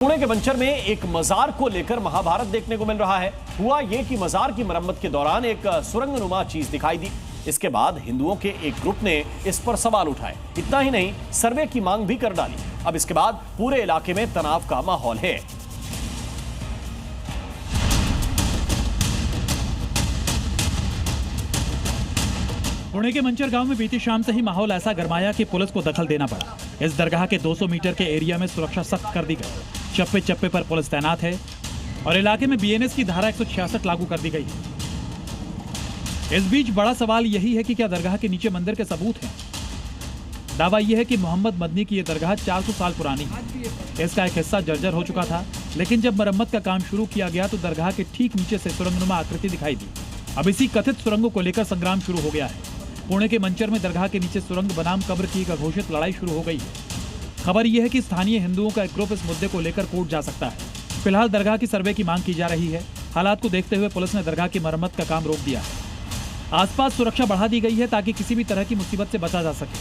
पुणे के मंचर में एक मजार को लेकर महाभारत देखने को मिल रहा है। हुआ यह कि मजार की मरम्मत के दौरान एक सुरंगनुमा चीज दिखाई दी। इसके बाद हिंदुओं के एक ग्रुप ने इस पर सवाल उठाए। इतना ही नहीं, सर्वे की मांग भी कर डाली। अब इसके बाद पूरे इलाके में तनाव का माहौल है। पुणे के मंचर गांव में बीती शाम से ही माहौल ऐसा गरमाया कि पुलिस को दखल देना पड़ा। इस दरगाह के 200 मीटर के एरिया में सुरक्षा सख्त कर दी गई। चप्पे चप्पे पर पुलिस तैनात है और इलाके में बीएनएस की धारा 166 लागू कर दी गई है। इस बीच बड़ा सवाल यही है कि क्या दरगाह के नीचे मंदिर के सबूत हैं? दावा यह है कि मोहम्मद मदनी की यह दरगाह 400 साल पुरानी है। इसका एक हिस्सा जर्जर हो चुका था, लेकिन जब मरम्मत का काम शुरू किया गया तो दरगाह के ठीक नीचे से सुरंगनुमा आकृति दिखाई दी। अब इसी कथित सुरंगों को लेकर संग्राम शुरू हो गया है। पुणे के मंचर में दरगाह के नीचे सुरंग बनाम कब्र की एक अघोषित लड़ाई शुरू हो गई है। खबर यह है कि स्थानीय हिंदुओं का एक ग्रुप इस मुद्दे को लेकर कोर्ट जा सकता है। फिलहाल दरगाह की सर्वे की मांग की जा रही है। हालात को देखते हुए पुलिस ने दरगाह की मरम्मत का काम रोक दिया है। आसपास सुरक्षा बढ़ा दी गई है ताकि किसी भी तरह की मुसीबत से बचा जा सके।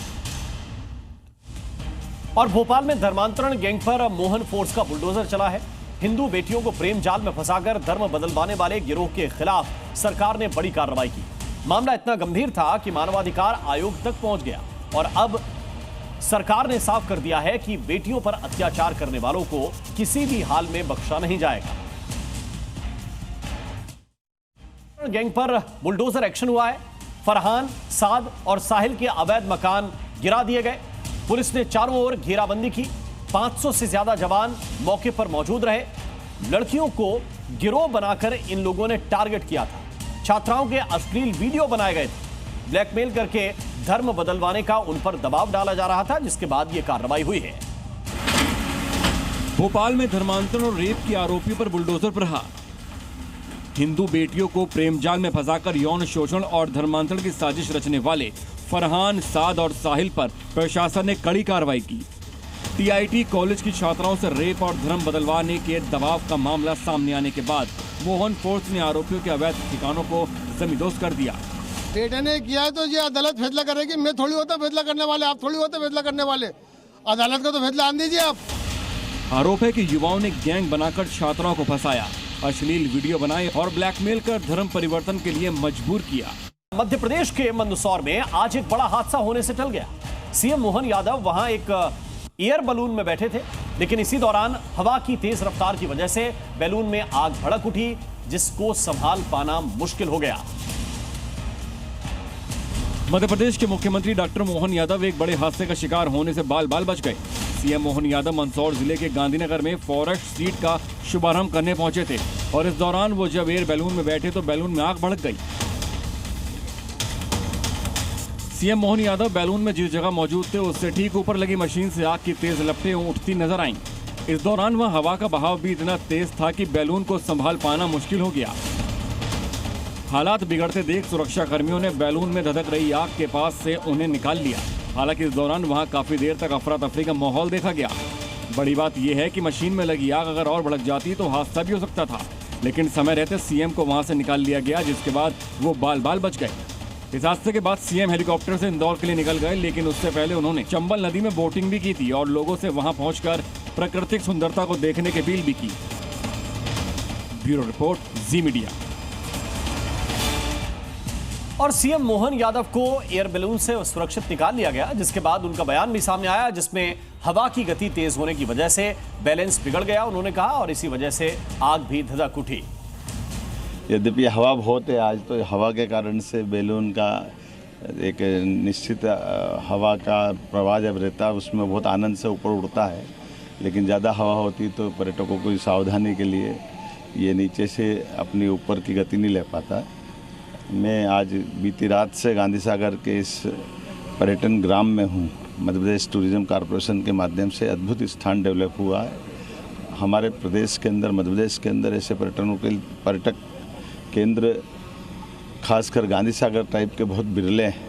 और भोपाल में धर्मांतरण गैंग पर मोहन फोर्स का बुलडोजर चला है। हिंदू बेटियों को प्रेम जाल में फंसाकर धर्म बदलवाने वाले गिरोह के खिलाफ सरकार ने बड़ी कार्रवाई की। मामला इतना गंभीर था कि मानवाधिकार आयोग तक पहुंच गया और अब सरकार ने साफ कर दिया है कि बेटियों पर अत्याचार करने वालों को किसी भी हाल में बख्शा नहीं जाएगा। गैंग पर बुलडोजर एक्शन हुआ है। फरहान, साद और साहिल के अवैध मकान गिरा दिए गए। पुलिस ने चारों ओर घेराबंदी की। 500 से ज्यादा जवान मौके पर मौजूद रहे। लड़कियों को गिरोह बनाकर इन लोगों ने टारगेट किया था। छात्राओं के अश्लील वीडियो बनाए गए थे। ब्लैकमेल करके धर्म बदलवाने का उन पर दबाव डाला जा रहा था, जिसके बाद यह कार्रवाई हुई है। भोपाल में धर्मांतरण और रेप के आरोपी पर बुलडोजर प्रहार। हिंदू बेटियों को प्रेम जाल में फंसाकर यौन शोषण और धर्मांतरण की साजिश रचने वाले फरहान, साद और साहिल पर प्रशासन ने कड़ी कार्रवाई की। टीआईटी कॉलेज की छात्राओं से रेप और धर्म बदलवाने के दबाव का मामला सामने आने के बाद मोहन फोर्स ने आरोपियों के अवैध ठिकानों को जमींदोज कर दिया। बेटे ने किया है तो ये अदालत फैसला करेगी। मैं थोड़ी होता फैसला करने वाले, आप थोड़ी होते फैसला करने वाले। अदालत का तो फैसला आन दीजिए आप। आरोप है कि युवाओं ने गैंग बनाकर छात्राओं को फंसाया, अश्लील वीडियो बनाए और ब्लैकमेल कर धर्म परिवर्तन के लिए मजबूर किया। मध्य प्रदेश के मंदसौर में आज एक बड़ा हादसा होने से टल गया। सीएम मोहन यादव वहां एक एयर बलून में बैठे थे, लेकिन इसी दौरान हवा की तेज रफ्तार की वजह से बैलून में आग भड़क उठी, जिसको संभाल पाना मुश्किल हो गया। मध्य प्रदेश के मुख्यमंत्री डॉक्टर मोहन यादव एक बड़े हादसे का शिकार होने से बाल बाल बच गए। सीएम मोहन यादव मंदसौर जिले के गांधीनगर में फॉरेस्ट सीट का शुभारंभ करने पहुंचे थे और इस दौरान वो जब एयर बैलून में बैठे तो बैलून में आग भड़क गई। सीएम मोहन यादव बैलून में जिस जगह मौजूद थे उससे ठीक ऊपर लगी मशीन से आग की तेज लपटें उठती नजर आईं। इस दौरान वह हवा का बहाव भी इतना तेज था कि बैलून को संभाल पाना मुश्किल हो गया। हालात बिगड़ते देख सुरक्षा कर्मियों ने बैलून में धधक रही आग के पास से उन्हें निकाल लिया। हालांकि इस दौरान वहां काफी देर तक अफरा तफरी का माहौल देखा गया। बड़ी बात यह है कि मशीन में लगी आग अगर और भड़क जाती तो हादसा भी हो सकता था, लेकिन समय रहते सीएम को वहां से निकाल लिया गया, जिसके बाद वो बाल बाल बच गए। इस हादसे के बाद सीएम हेलीकॉप्टर से इंदौर के लिए निकल गए, लेकिन उससे पहले उन्होंने चंबल नदी में बोटिंग भी की थी और लोगों से वहां पहुंचकर प्राकृतिक सुंदरता को देखने की अपील भी की। ब्यूरो रिपोर्ट, जी मीडिया। और सीएम मोहन यादव को एयर बैलून से सुरक्षित निकाल लिया गया, जिसके बाद उनका बयान भी सामने आया, जिसमें हवा की गति तेज होने की वजह से बैलेंस बिगड़ गया, उन्होंने कहा, और इसी वजह से आग भी धधक उठी। यद्यपि हवा बहुत है आज, तो हवा के कारण से बैलून का एक निश्चित हवा का प्रवाह जब रहता है उसमें बहुत आनंद से ऊपर उड़ता है, लेकिन ज़्यादा हवा होती तो पर्यटकों को सावधानी के लिए ये नीचे से अपनी ऊपर की गति नहीं ले पाता। मैं आज बीती रात से गांधी सागर के इस पर्यटन ग्राम में हूँ। मध्य प्रदेश टूरिज्म कॉरपोरेशन के माध्यम से अद्भुत स्थान डेवलप हुआ है हमारे प्रदेश के अंदर। मध्य प्रदेश के अंदर ऐसे पर्यटक केंद्र खासकर गांधी सागर टाइप के बहुत बिरले हैं।